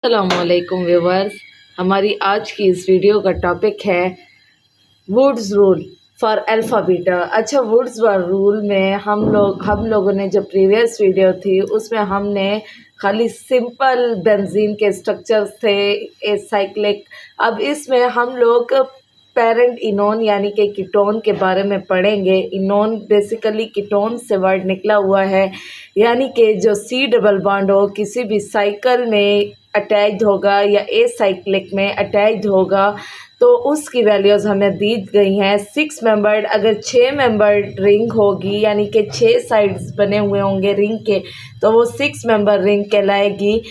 अस्सलामुअलैकुम व्यूवर्स, हमारी आज की इस वीडियो का टॉपिक है Woods rule for alpha beta. अच्छा, वुड्स रूल में हम लोगों ने जो प्रीवियस वीडियो थी उसमें हमने खाली सिंपल बेंजीन के स्ट्रक्चर्स थे साइक्लिक। अब इसमें हम लोग पेरेंट इनोन यानी कि कीटोन के बारे में पढ़ेंगे। इनोन बेसिकली कीटोन से वर्ड निकला हुआ है, यानी कि जो सी डबल बॉन्ड हो किसी भी साइकिल में अटैच्ड होगा या ए साइक्लिक में अटैच्ड होगा तो उसकी वैल्यूज़ हमें दी गई हैं 6 मेंबर्ड। अगर 6 मेंबर्ड रिंग होगी यानी कि 6 साइड्स बने हुए होंगे रिंग के तो वो 6 मेंबर रिंग कहलाएगी।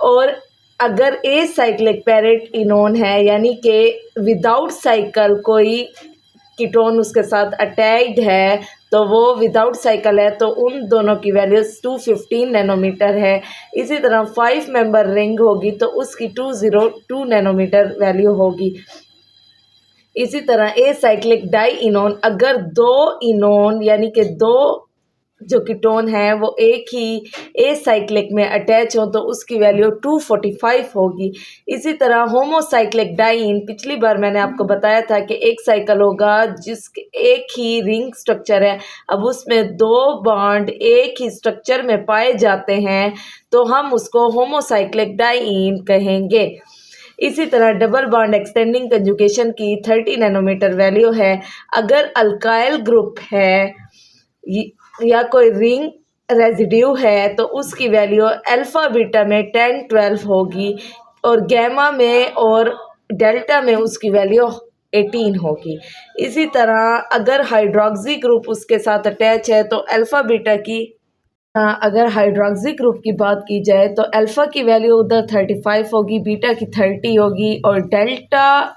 और अगर ए साइक्लिक पेरेंट इनोन है यानी कि विदाउट साइकिल कोई कीटोन उसके साथ अटैच्ड है तो वो विदाउट साइकिल है तो उन दोनों की वैल्यूज़ 215 नैनोमीटर है। इसी तरह 5 मेंबर रिंग होगी तो उसकी 202 नैनोमीटर वैल्यू होगी। इसी तरह ए साइक्लिक डाई इनोन, अगर दो इनोन यानी कि दो जो कीटोन है वो एक ही ए साइक्लिक में अटैच हो तो उसकी वैल्यू 245 होगी। इसी तरह होमोसाइक्लिक डाइन, पिछली बार मैंने आपको बताया था कि एक साइकिल होगा जिसके एक ही रिंग स्ट्रक्चर है, अब उसमें दो बॉन्ड एक ही स्ट्रक्चर में पाए जाते हैं तो हम उसको होमोसाइक्लिक डाइन कहेंगे। इसी तरह डबल बॉन्ड एक्सटेंडिंग कंजुगेशन की 30 नैनोमीटर वैल्यू है। अगर अल्काइल ग्रुप है या कोई रिंग रेजिड्यू है तो उसकी वैल्यू अल्फ़ा बीटा में 10-12 होगी और गैमा में और डेल्टा में उसकी वैल्यू 18 होगी। इसी तरह अगर हाइड्रोक्सी ग्रुप उसके साथ अटैच है तो अल्फ़ा बीटा की अगर हाइड्रोक्सी ग्रुप की बात की जाए तो अल्फ़ा की वैल्यू उधर 35 होगी, बीटा की 30 होगी और डेल्टा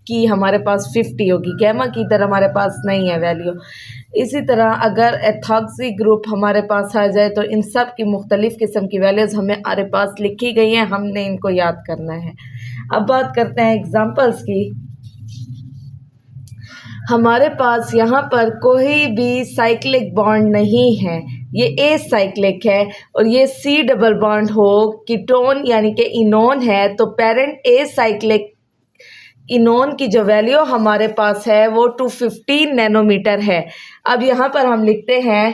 की हमारे पास 50 होगी। गैमा की इधर हमारे पास नहीं है वैल्यू। इसी तरह अगर एथॉक्सी ग्रुप हमारे पास आ जाए तो इन सब की मुख्तलिफ़ किस्म की वैल्यूज़ हमारे पास लिखी गई हैं, हमने इनको याद करना है। अब बात करते हैं एग्जांपल्स की। हमारे पास यहाँ पर कोई भी साइक्लिक बॉन्ड नहीं है, ये ए साइक्लिक है और ये सी डबल बॉन्ड हो कीटोन यानी कि इनोन है तो पेरेंट ए साइक्लिक इनोन की जो वैल्यू हमारे पास है वो 215 नैनोमीटर है। अब यहाँ पर हम लिखते हैं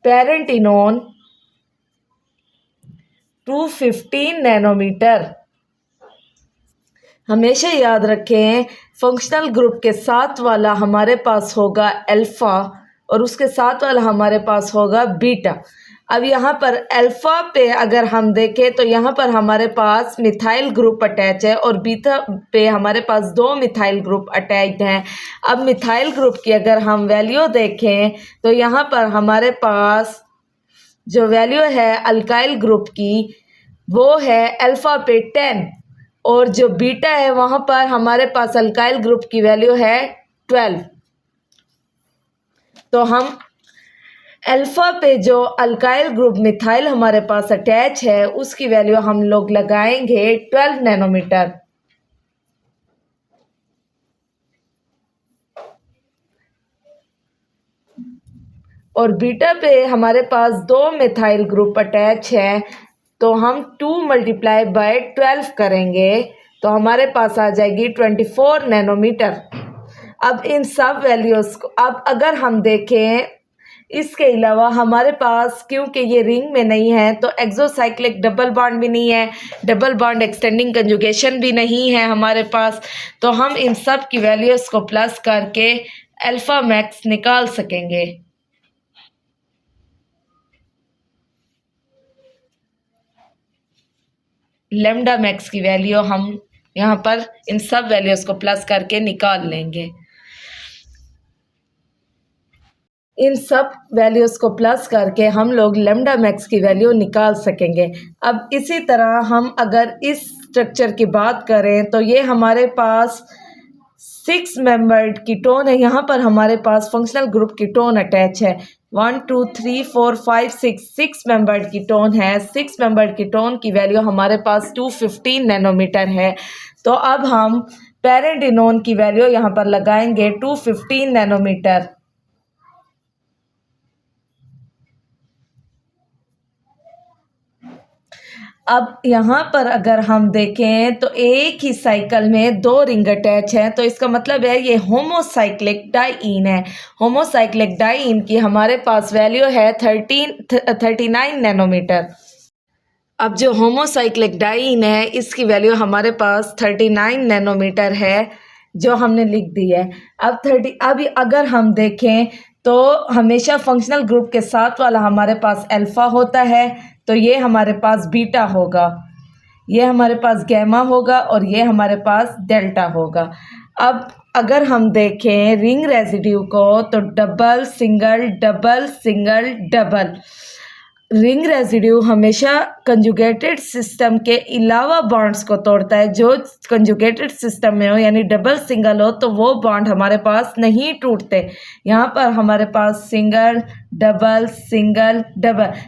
पेरेंट इनोन 215 नैनोमीटर। हमेशा याद रखें फंक्शनल ग्रुप के साथ वाला हमारे पास होगा अल्फ़ा और उसके साथ वाला हमारे पास होगा बीटा। अब यहाँ पर अल्फ़ा पे अगर हम देखें तो यहाँ पर हमारे पास मिथाइल ग्रुप अटैच है और बीटा पे हमारे पास दो मिथाइल ग्रुप अटैच्ड हैं। अब मिथाइल ग्रुप की अगर हम वैल्यू देखें तो यहाँ पर हमारे पास जो वैल्यू है अल्काइल ग्रुप की वो है अल्फ़ा पे 10 और जो बीटा है वहाँ पर हमारे पास अल्काइल ग्रुप की वैल्यू है 12। तो हम अल्फ़ा पे जो अल्काइल ग्रुप मिथाइल हमारे पास अटैच है उसकी वैल्यू हम लोग लगाएंगे 12 नैनोमीटर। और बीटा पे हमारे पास दो मिथाइल ग्रुप अटैच है तो हम 2 × 12 करेंगे तो हमारे पास आ जाएगी 24 नैनोमीटर। अब इन सब वैल्यूज़ को अब अगर हम देखें इसके अलावा हमारे पास क्योंकि ये रिंग में नहीं है तो एक्सोसाइक्लिक डबल बॉन्ड भी नहीं है, डबल बॉन्ड एक्सटेंडिंग कंजुगेशन भी नहीं है हमारे पास, तो हम इन सब की वैल्यूज़ को प्लस करके अल्फ़ा मैक्स निकाल सकेंगे। लेमडा मैक्स की वैल्यू हम यहाँ पर इन सब वैल्यूज़ को प्लस करके निकाल लेंगे। इन सब वैल्यूज़ को प्लस करके हम लोग लेमडा मैक्स की वैल्यू निकाल सकेंगे। अब इसी तरह हम अगर इस स्ट्रक्चर की बात करें तो ये हमारे पास 6 मेंबर्ड कीटोन है। यहाँ पर हमारे पास फंक्शनल ग्रुप कीटोन अटैच है। 1 2 3 4 5 6 मेंबर्ड कीटोन है। 6 मेंबर्ड कीटोन की वैल्यू हमारे पास 215 नैनोमीटर है। तो अब हम पेरेंट इनोन की वैल्यू यहाँ पर लगाएंगे 215 नैनोमीटर। अब यहाँ पर अगर हम देखें तो एक ही साइकिल में 2 रिंग अटैच हैं, तो इसका मतलब है ये होमोसाइक्लिक डाइईन है। होमोसाइक्लिक डाइईन की हमारे पास वैल्यू है 39 नैनोमीटर। अब जो होमोसाइक्लिक डाइईन है इसकी वैल्यू हमारे पास 39 नैनोमीटर है, जो हमने लिख दी है। अब अगर हम देखें तो हमेशा फंक्शनल ग्रुप के साथ वाला हमारे पास अल्फ़ा होता है, तो ये हमारे पास बीटा होगा, ये हमारे पास गैमा होगा और ये हमारे पास डेल्टा होगा। अब अगर हम देखें रिंग रेजिड्यू को तो double single double single double. Ring residue हमेशा कंजुगेटेड सिस्टम के अलावा बॉन्ड्स को तोड़ता है। जो कंजुगेटेड सिस्टम में हो यानी डबल सिंगल हो तो वो बॉन्ड हमारे पास नहीं टूटते। यहाँ पर हमारे पास सिंगल डबल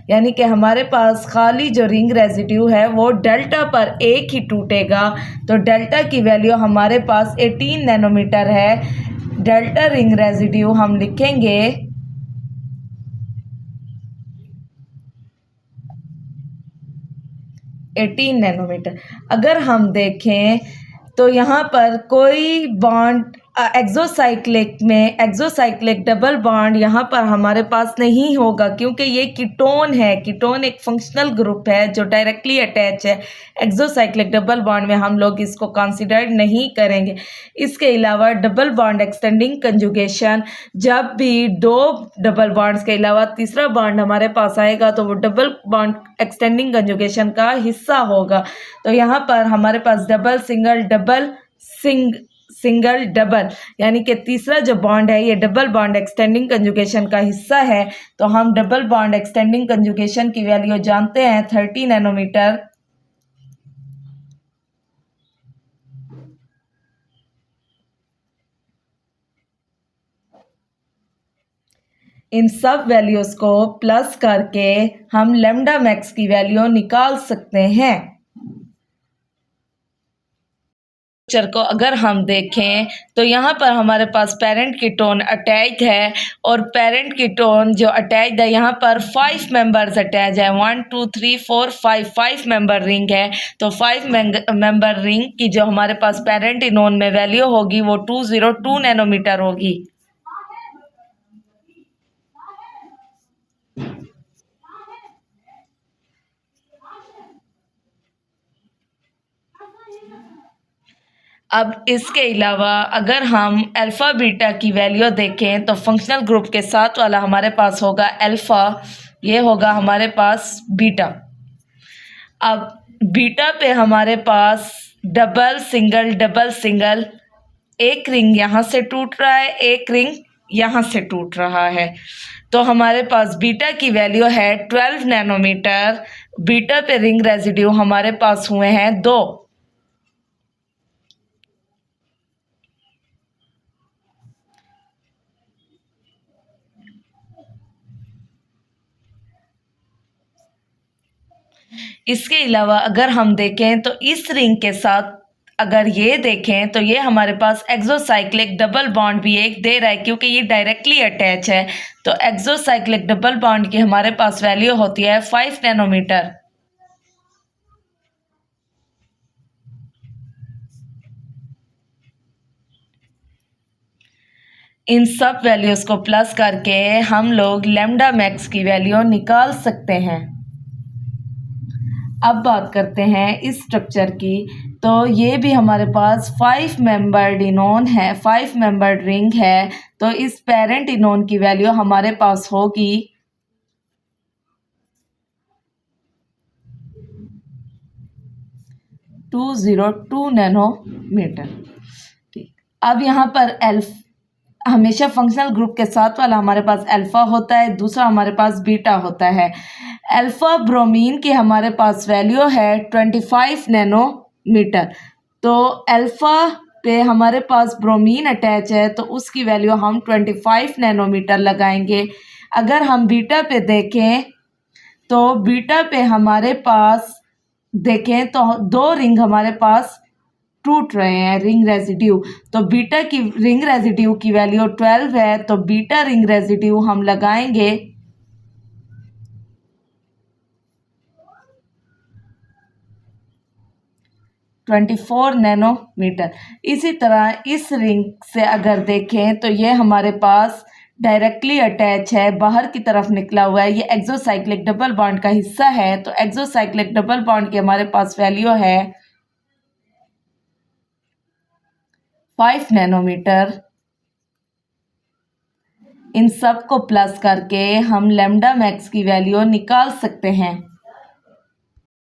यानी कि हमारे पास खाली जो रिंग रेजिड्यू है वो डेल्टा पर एक ही टूटेगा। तो डेल्टा की वैल्यू हमारे पास 18 नैनोमीटर है। डेल्टा रिंग रेजिड्यू हम लिखेंगे 18 नैनोमीटर। अगर हम देखें तो यहाँ पर कोई बॉन्ड एक्सोसाइक्लिक डबल बॉन्ड यहाँ पर हमारे पास नहीं होगा, क्योंकि ये कीटोन है। कीटोन एक फंक्शनल ग्रुप है जो डायरेक्टली अटैच है। एक्सोसाइक्लिक डबल बॉन्ड में हम लोग इसको कंसिडर नहीं करेंगे। इसके अलावा डबल बॉन्ड एक्सटेंडिंग कंजुगेशन, जब भी 2 डबल बॉन्ड्स के अलावा तीसरा बॉन्ड हमारे पास आएगा तो वो डबल बॉन्ड एक्सटेंडिंग कंजुगेशन का हिस्सा होगा। तो यहाँ पर हमारे पास डबल सिंगल डबल यानी कि तीसरा जो बॉन्ड है ये डबल बॉन्ड एक्सटेंडिंग कंजुगेशन का हिस्सा है। तो हम डबल बॉन्ड एक्सटेंडिंग कंजुगेशन की वैल्यू जानते हैं 30 नैनोमीटर। इन सब वैल्यूज को प्लस करके हम लैम्डा मैक्स की वैल्यू निकाल सकते हैं। पिक्चर को अगर हम देखें तो यहाँ पर हमारे पास पेरेंट कीटोन अटैच्ड है और पेरेंट कीटोन जो अटैच्ड है यहाँ पर 5 मेंबर्स अटैच है। 1 2 3 4 5 मेंबर रिंग है। तो 5 मेंबर रिंग की जो हमारे पास पेरेंट इनोन में वैल्यू होगी वो 202 नैनोमीटर होगी। अब इसके अलावा अगर हम अल्फ़ा बीटा की वैल्यू देखें तो फंक्शनल ग्रुप के साथ वाला हमारे पास होगा अल्फ़ा, ये होगा हमारे पास बीटा। अब बीटा पे हमारे पास डबल सिंगल एक रिंग यहाँ से टूट रहा है, एक रिंग यहाँ से टूट रहा है। तो हमारे पास बीटा की वैल्यू है 12 नैनोमीटर। बीटा पे रिंग रेजिड्यू हमारे पास हुए हैं 2। इसके अलावा अगर हम देखें तो इस रिंग के साथ अगर ये देखें तो ये हमारे पास एक्सोसाइक्लिक डबल बॉन्ड भी एक दे रहा है, क्योंकि ये डायरेक्टली अटैच है। तो एक्सोसाइक्लिक डबल बॉन्ड की हमारे पास वैल्यू होती है 5 नैनोमीटर। इन सब वैल्यूज को प्लस करके हम लोग लैम्डा मैक्स की वैल्यू निकाल सकते हैं। अब बात करते हैं इस स्ट्रक्चर की। तो ये भी हमारे पास 5 मेंबर्ड इनोन है, 5 मेंबर्ड रिंग है। तो इस पेरेंट इनोन की वैल्यू हमारे पास होगी 202 नैनोमीटर। ठीक, अब यहाँ पर हमेशा फंक्शनल ग्रुप के साथ वाला हमारे पास अल्फ़ा होता है, दूसरा हमारे पास बीटा होता है। अल्फ़ा ब्रोमीन की हमारे पास वैल्यू है 25 नैनोमीटर। तो अल्फ़ा पे हमारे पास ब्रोमीन अटैच है तो उसकी वैल्यू हम 25 नैनोमीटर लगाएंगे। अगर हम बीटा पे देखें तो बीटा पे हमारे पास देखें तो 2 रिंग हमारे पास टूट रहे हैं, रिंग रेजिड्यू। तो बीटा की रिंग रेजिड्यू की वैल्यू 12 है। तो बीटा रिंग रेजिड्यू हम लगाएंगे 24 नैनोमीटर। इसी तरह इस रिंग से अगर देखें तो ये हमारे पास डायरेक्टली अटैच है, बाहर की तरफ निकला हुआ है, ये एक्सोसाइक्लिक डबल बॉन्ड का हिस्सा है। तो एक्सोसाइक्लिक डबल बॉन्ड की हमारे पास वैल्यू है 5 नैनोमीटर। इन सब को प्लस करके हम लैम्डा मैक्स की वैल्यू निकाल सकते हैं।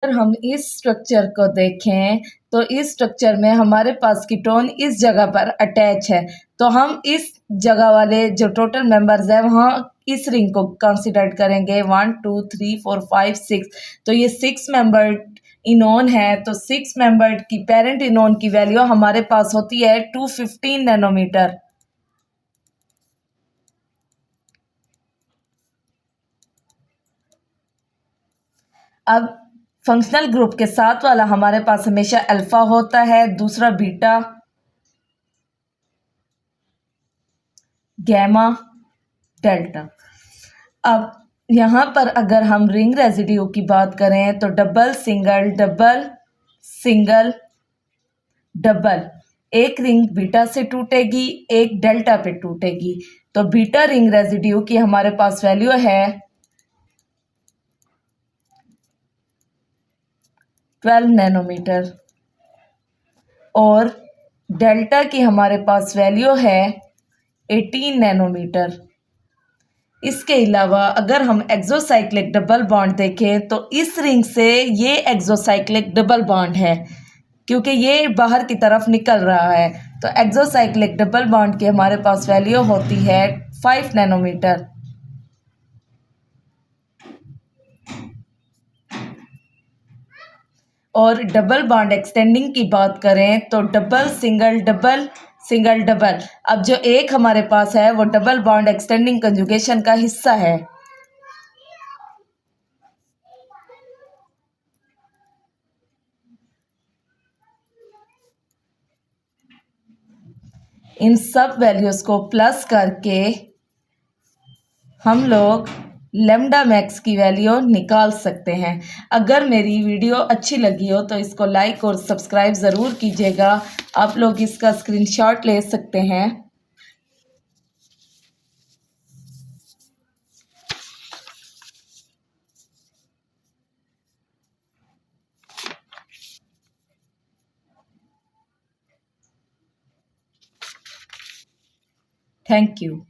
अगर हम इस स्ट्रक्चर को देखें तो इस स्ट्रक्चर में हमारे पास कीटोन इस जगह पर अटैच है, तो हम इस जगह वाले जो टोटल मेंबर्स हैं वहाँ इस रिंग को कंसिडर करेंगे 1 2 3 4 5 6। तो ये 6 मेंबर्ड इनोन है, तो 6 मेंबर्ड की पेरेंट इनोन की वैल्यू हमारे पास होती है 215 नैनोमीटर। अब फंक्शनल ग्रुप के साथ वाला हमारे पास हमेशा अल्फा होता है, दूसरा बीटा, गैमा, डेल्टा। अब यहाँ पर अगर हम रिंग रेजिड्यू की बात करें तो double single double single double, एक रिंग बीटा से टूटेगी, एक डेल्टा पे टूटेगी। तो बीटा रिंग रेजिड्यू की हमारे पास वैल्यू है 12 नैनोमीटर और डेल्टा की हमारे पास वैल्यू है 18 नैनोमीटर। इसके अलावा अगर हम एक्सोसाइक्लिक डबल बॉन्ड देखें तो इस रिंग से ये एक्सोसाइक्लिक डबल बॉन्ड है, क्योंकि ये बाहर की तरफ निकल रहा है। तो एक्सोसाइक्लिक डबल बॉन्ड की हमारे पास वैल्यू होती है 5 नैनोमीटर। और डबल बॉन्ड एक्सटेंडिंग की बात करें तो double single double single double. अब जो एक हमारे पास है वो डबल बॉन्ड एक्सटेंडिंग कंजुगेशन का हिस्सा है। इन सब वैल्यूज को प्लस करके हम लोग लैम्डा मैक्स की वैल्यू निकाल सकते हैं। अगर मेरी वीडियो अच्छी लगी हो तो इसको लाइक और सब्सक्राइब ज़रूर कीजिएगा। आप लोग इसका स्क्रीनशॉट ले सकते हैं। Thank you.